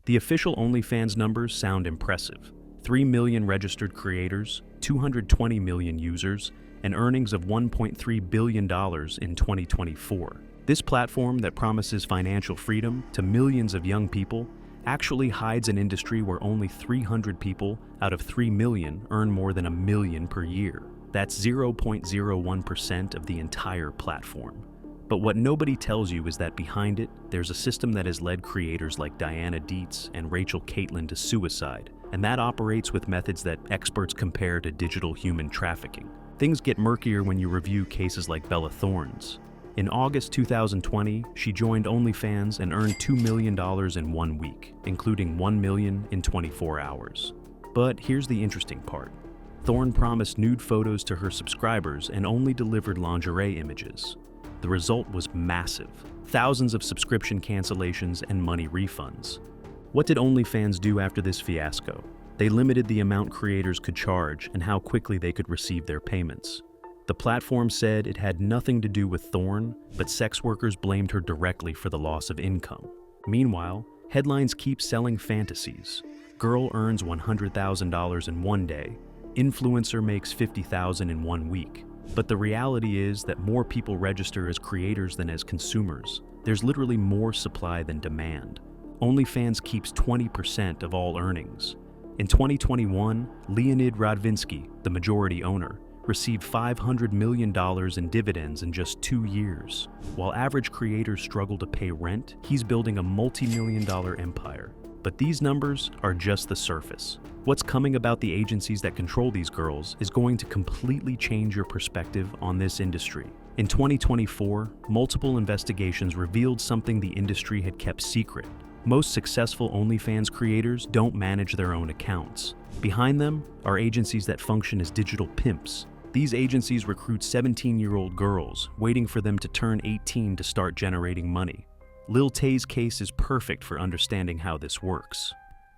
The official OnlyFans numbers sound impressive. 3 million registered creators, 220 million users, and earnings of $1.3 billion in 2024. This platform that promises financial freedom to millions of young people actually hides an industry where only 300 people out of 3 million earn more than $1 million per year. That's 0.01% of the entire platform. But what nobody tells you is that behind it, there's a system that has led creators like Deets and Kaitlyn to suicide, and that operates with methods that experts compare to digital human trafficking. Things get murkier when you review cases like Bella Thorne's. In August 2020, she joined OnlyFans and earned $2 million in 1 week, including $1 million in 24 hours. But here's the interesting part. Thorne promised nude photos to her subscribers and only delivered lingerie images. The result was massive. Thousands of subscription cancellations and money refunds. What did OnlyFans do after this fiasco? They limited the amount creators could charge and how quickly they could receive their payments. The platform said it had nothing to do with Thorne, but sex workers blamed her directly for the loss of income. Meanwhile, headlines keep selling fantasies. Girl earns $100,000 in 1 day. Influencer makes $50,000 in 1 week. But the reality is that more people register as creators than as consumers. There's literally more supply than demand. OnlyFans keeps 20% of all earnings. In 2021, Leonid Radvinsky, the majority owner, received $500 million in dividends in just 2 years. While average creators struggle to pay rent, he's building a multi-million-dollar empire. But these numbers are just the surface. What's coming about the agencies that control these girls is going to completely change your perspective on this industry. In 2024, multiple investigations revealed something the industry had kept secret. Most successful OnlyFans creators don't manage their own accounts. Behind them are agencies that function as digital pimps. These agencies recruit 17-year-old girls, waiting for them to turn 18 to start generating money. Lil Tay's case is perfect for understanding how this works.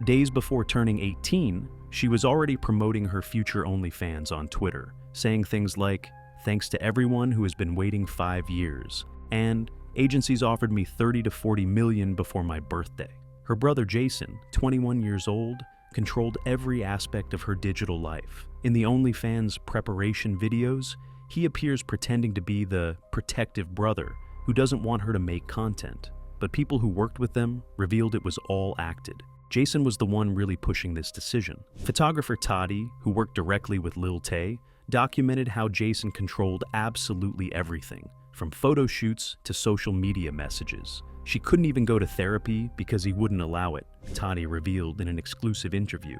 Days before turning 18, she was already promoting her future OnlyFans on Twitter, saying things like, "Thanks to everyone who has been waiting 5 years," and "Agencies offered me 30 to 40 million before my birthday." Her brother Jason, 21 years old, controlled every aspect of her digital life. In the OnlyFans preparation videos, he appears pretending to be the protective brother who doesn't want her to make content. But people who worked with them revealed it was all acted. Jason was the one really pushing this decision. Photographer Toddy, who worked directly with Lil Tay, documented how Jason controlled absolutely everything, from photo shoots to social media messages. She couldn't even go to therapy because he wouldn't allow it, Toddy revealed in an exclusive interview.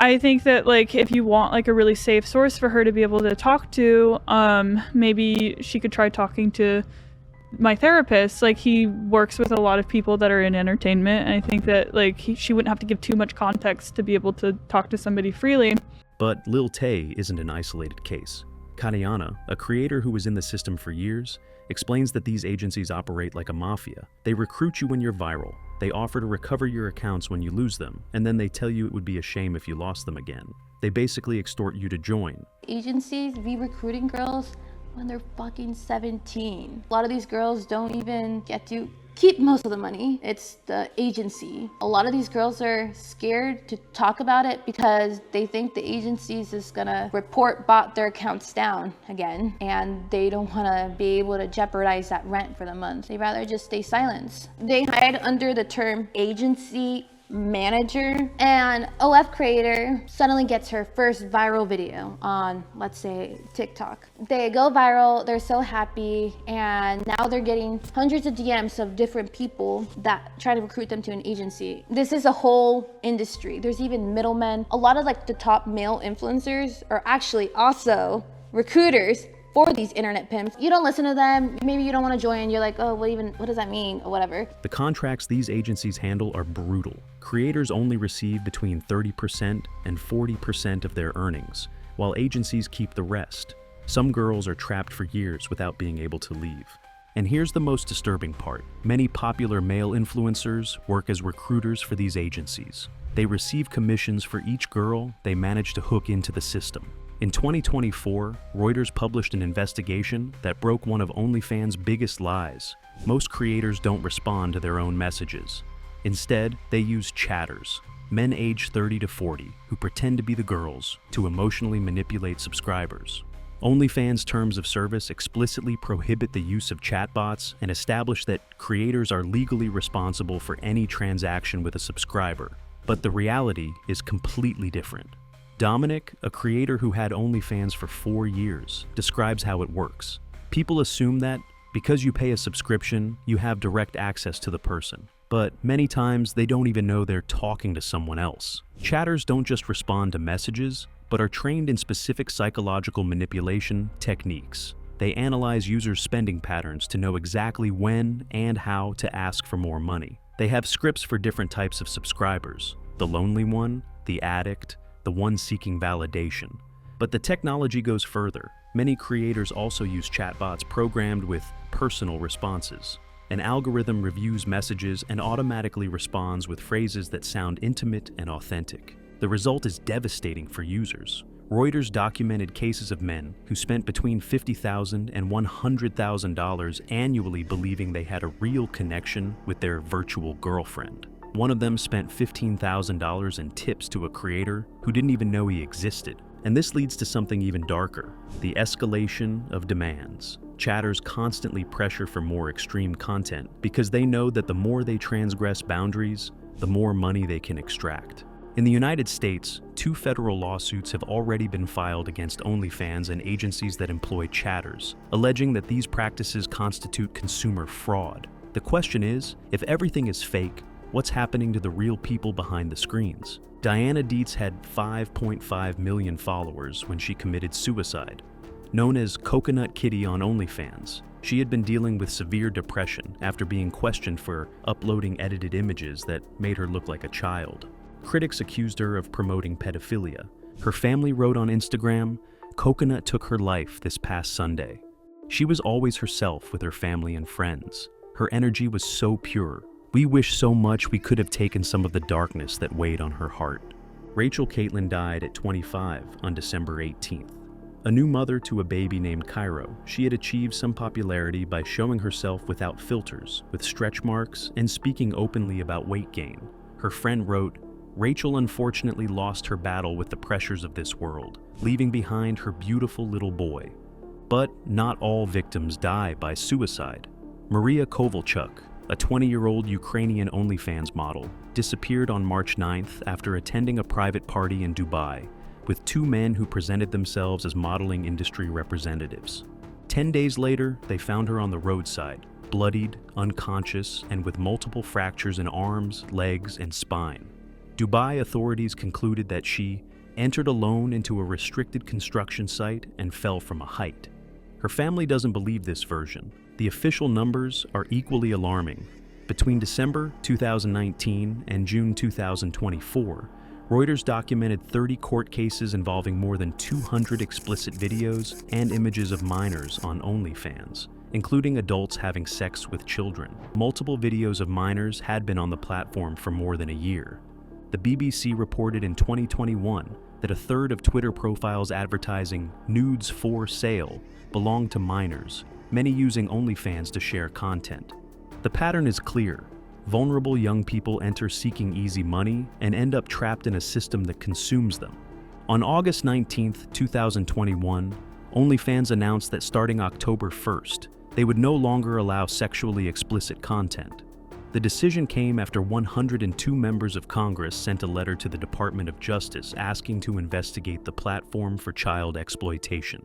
I think that if you want a really safe source for her to be able to talk to, maybe she could try talking to my therapist. He works with a lot of people that are in entertainment, and I think that she wouldn't have to give too much context to be able to talk to somebody freely. But Lil Tay isn't an isolated case. Kaitlyn, a creator who was in the system for years, explains that these agencies operate like a mafia. They recruit you when you're viral. They offer to recover your accounts when you lose them, and then they tell you it would be a shame if you lost them again. They basically extort you to join. Agencies be recruiting girls when they're fucking 17. A lot of these girls don't even get to keep most of the money. It's the agency. A lot of these girls are scared to talk about it because they think the agencies is gonna bot their accounts down again, and they don't wanna be able to jeopardize that rent for the month. They'd rather just stay silent. They hide under the term agency manager, and OF creator suddenly gets her first viral video on, let's say, TikTok. They go viral, they're so happy, and now they're getting hundreds of DMs of different people that try to recruit them to an agency. This is a whole industry. There's even middlemen. A lot of the top male influencers are actually also recruiters for these internet pimps. You don't listen to them, maybe you don't want to join, you're like, oh, what does that mean, or whatever. The contracts these agencies handle are brutal. Creators only receive between 30% and 40% of their earnings, while agencies keep the rest. Some girls are trapped for years without being able to leave. And here's the most disturbing part. Many popular male influencers work as recruiters for these agencies. They receive commissions for each girl they manage to hook into the system. In 2024, Reuters published an investigation that broke one of OnlyFans' biggest lies. Most creators don't respond to their own messages. Instead, they use chatters, men aged 30 to 40 who pretend to be the girls to emotionally manipulate subscribers. OnlyFans terms of service explicitly prohibit the use of chatbots and establish that creators are legally responsible for any transaction with a subscriber. But the reality is completely different. Dominic, a creator who had OnlyFans for 4 years, describes how it works. People assume that because you pay a subscription, you have direct access to the person. But many times they don't even know they're talking to someone else. Chatters don't just respond to messages, but are trained in specific psychological manipulation techniques. They analyze users' spending patterns to know exactly when and how to ask for more money. They have scripts for different types of subscribers: the lonely one, the addict, the one seeking validation. But the technology goes further. Many creators also use chatbots programmed with personal responses. An algorithm reviews messages and automatically responds with phrases that sound intimate and authentic. The result is devastating for users. Reuters documented cases of men who spent between $50,000 and $100,000 annually believing they had a real connection with their virtual girlfriend. One of them spent $15,000 in tips to a creator who didn't even know he existed. And this leads to something even darker: the escalation of demands. Chatters constantly pressure for more extreme content because they know that the more they transgress boundaries, the more money they can extract. In the United States, 2 federal lawsuits have already been filed against OnlyFans and agencies that employ chatters, alleging that these practices constitute consumer fraud. The question is, if everything is fake, what's happening to the real people behind the screens? Diana Deets had 5.5 million followers when she committed suicide. Known as Coconut Kitty on OnlyFans, she had been dealing with severe depression after being questioned for uploading edited images that made her look like a child. Critics accused her of promoting pedophilia. Her family wrote on Instagram, "Coconut took her life this past Sunday." She was always herself with her family and friends. Her energy was so pure. We wish so much we could have taken some of the darkness that weighed on her heart. Rachel Kaitlyn died at 25 on December 18th. A new mother to a baby named Cairo, she had achieved some popularity by showing herself without filters, with stretch marks, and speaking openly about weight gain. Her friend wrote, "Rachel unfortunately lost her battle with the pressures of this world, leaving behind her beautiful little boy." But not all victims die by suicide. Maria Kovalchuk, a 20-year-old Ukrainian OnlyFans model, disappeared on March 9th after attending a private party in Dubai with 2 men who presented themselves as modeling industry representatives. 10 days later, they found her on the roadside, bloodied, unconscious, and with multiple fractures in arms, legs, and spine. Dubai authorities concluded that she entered alone into a restricted construction site and fell from a height. Her family doesn't believe this version. The official numbers are equally alarming. Between December 2019 and June 2024, Reuters documented 30 court cases involving more than 200 explicit videos and images of minors on OnlyFans, including adults having sex with children. Multiple videos of minors had been on the platform for more than a year. The BBC reported in 2021 that a third of Twitter profiles advertising nudes for sale belonged to minors, many using OnlyFans to share content. The pattern is clear. Vulnerable young people enter seeking easy money and end up trapped in a system that consumes them. On August 19, 2021, OnlyFans announced that starting October 1st, they would no longer allow sexually explicit content. The decision came after 102 members of Congress sent a letter to the Department of Justice asking to investigate the platform for child exploitation.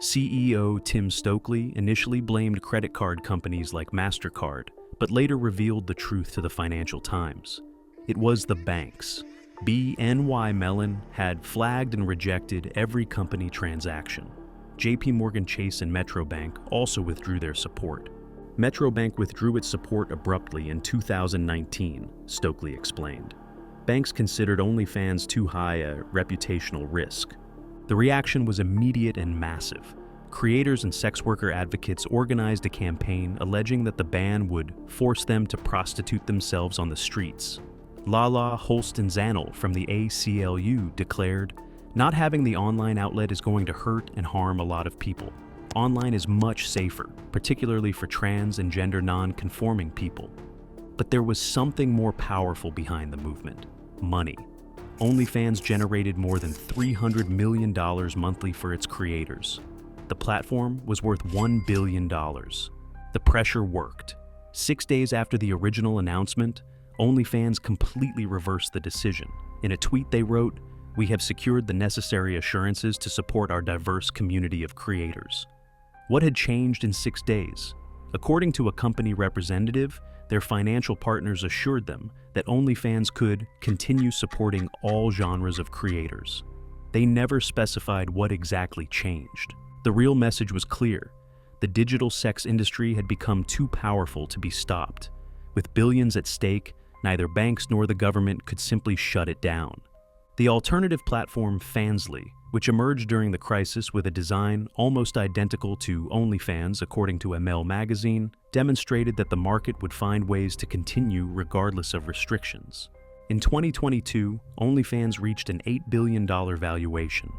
CEO Tim Stokely initially blamed credit card companies like MasterCard, but later revealed the truth to the Financial Times. It was the banks. BNY Mellon had flagged and rejected every company transaction. JP Morgan Chase and Metrobank also withdrew their support. Metrobank withdrew its support abruptly in 2019, Stokely explained. Banks considered OnlyFans too high a reputational risk. The reaction was immediate and massive. Creators and sex worker advocates organized a campaign alleging that the ban would force them to prostitute themselves on the streets. Lala Holston-Zanel from the ACLU declared, "Not having the online outlet is going to hurt and harm a lot of people. Online is much safer, particularly for trans and gender non-conforming people." But there was something more powerful behind the movement: money. OnlyFans generated more than $300 million monthly for its creators. The platform was worth $1 billion. The pressure worked. 6 days after the original announcement, OnlyFans completely reversed the decision. In a tweet they wrote, "We have secured the necessary assurances to support our diverse community of creators." What had changed in 6 days? According to a company representative, their financial partners assured them that OnlyFans could continue supporting all genres of creators. They never specified what exactly changed. The real message was clear. The digital sex industry had become too powerful to be stopped. With billions at stake, neither banks nor the government could simply shut it down. The alternative platform Fansly, which emerged during the crisis with a design almost identical to OnlyFans according to ML magazine, demonstrated that the market would find ways to continue regardless of restrictions. In 2022, OnlyFans reached an $8 billion valuation.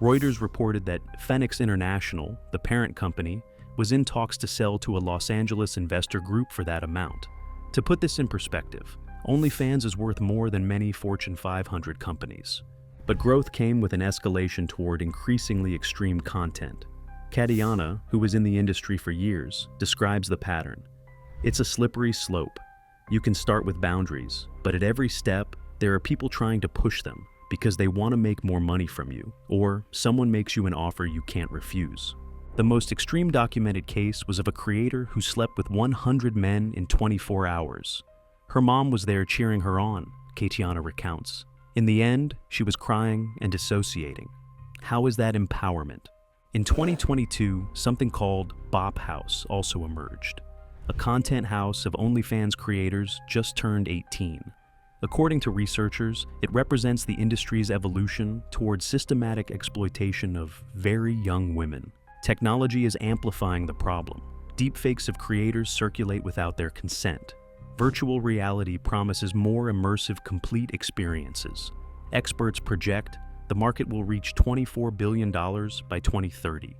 Reuters reported that Phoenix International, the parent company, was in talks to sell to a Los Angeles investor group for that amount. To put this in perspective, OnlyFans is worth more than many Fortune 500 companies. But growth came with an escalation toward increasingly extreme content. Kaitlyn, who was in the industry for years, describes the pattern. It's a slippery slope. You can start with boundaries, but at every step, there are people trying to push them because they want to make more money from you, or someone makes you an offer you can't refuse. The most extreme documented case was of a creator who slept with 100 men in 24 hours. Her mom was there cheering her on, Kaitlyn recounts. In the end, she was crying and dissociating. How is that empowerment? In 2022, something called Bop House also emerged, a content house of OnlyFans creators just turned 18. According to researchers, it represents the industry's evolution towards systematic exploitation of very young women. Technology is amplifying the problem. Deepfakes of creators circulate without their consent. Virtual reality promises more immersive, complete experiences. Experts project the market will reach $24 billion by 2030.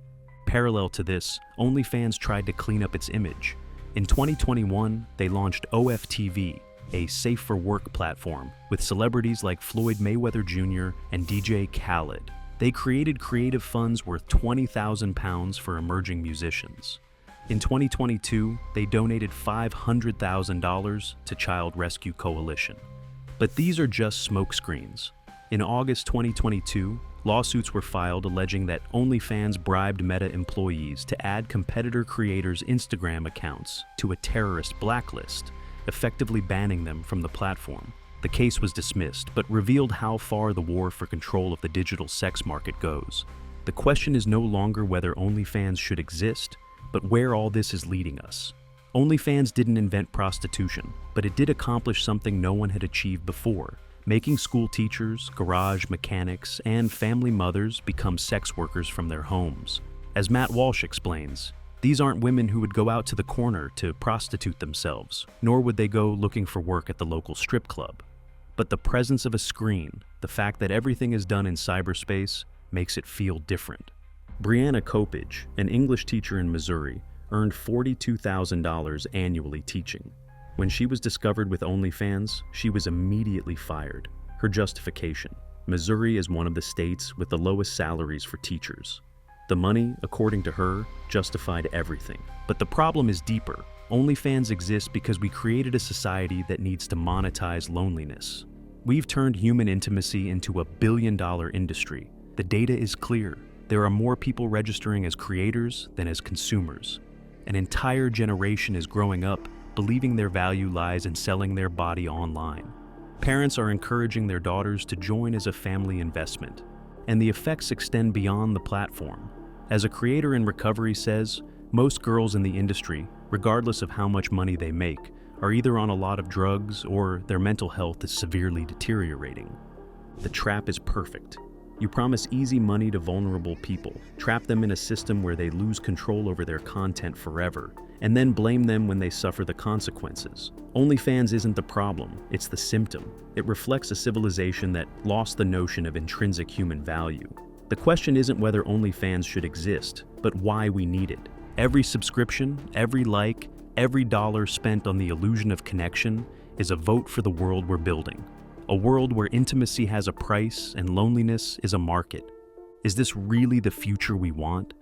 Parallel to this, OnlyFans tried to clean up its image. In 2021, they launched OFTV, a safe-for-work platform with celebrities like Floyd Mayweather Jr. and DJ Khaled. They created creative funds worth £20,000 for emerging musicians. In 2022, they donated $500,000 to Child Rescue Coalition. But these are just smokescreens. In August 2022, lawsuits were filed alleging that OnlyFans bribed Meta employees to add competitor creators' Instagram accounts to a terrorist blacklist, effectively banning them from the platform. The case was dismissed, but revealed how far the war for control of the digital sex market goes. The question is no longer whether OnlyFans should exist, but where all this is leading us. OnlyFans didn't invent prostitution, but it did accomplish something no one had achieved before, making school teachers, garage mechanics, and family mothers become sex workers from their homes. As Matt Walsh explains, these aren't women who would go out to the corner to prostitute themselves, nor would they go looking for work at the local strip club. But the presence of a screen, the fact that everything is done in cyberspace, makes it feel different. Brianna Kopich, an English teacher in Missouri, earned $42,000 annually teaching. When she was discovered with OnlyFans, she was immediately fired. Her justification: Missouri is one of the states with the lowest salaries for teachers. The money, according to her, justified everything. But the problem is deeper. OnlyFans exists because we created a society that needs to monetize loneliness. We've turned human intimacy into a billion-dollar industry. The data is clear. There are more people registering as creators than as consumers. An entire generation is growing up believing their value lies in selling their body online. Parents are encouraging their daughters to join as a family investment, and the effects extend beyond the platform. As a creator in recovery says, most girls in the industry, regardless of how much money they make, are either on a lot of drugs or their mental health is severely deteriorating. The trap is perfect. You promise easy money to vulnerable people, trap them in a system where they lose control over their content forever, and then blame them when they suffer the consequences. OnlyFans isn't the problem, it's the symptom. It reflects a civilization that lost the notion of intrinsic human value. The question isn't whether OnlyFans should exist, but why we need it. Every subscription, every like, Every dollar spent on the illusion of connection is a vote for the world we're building. A world where intimacy has a price and loneliness is a market. Is this really the future we want?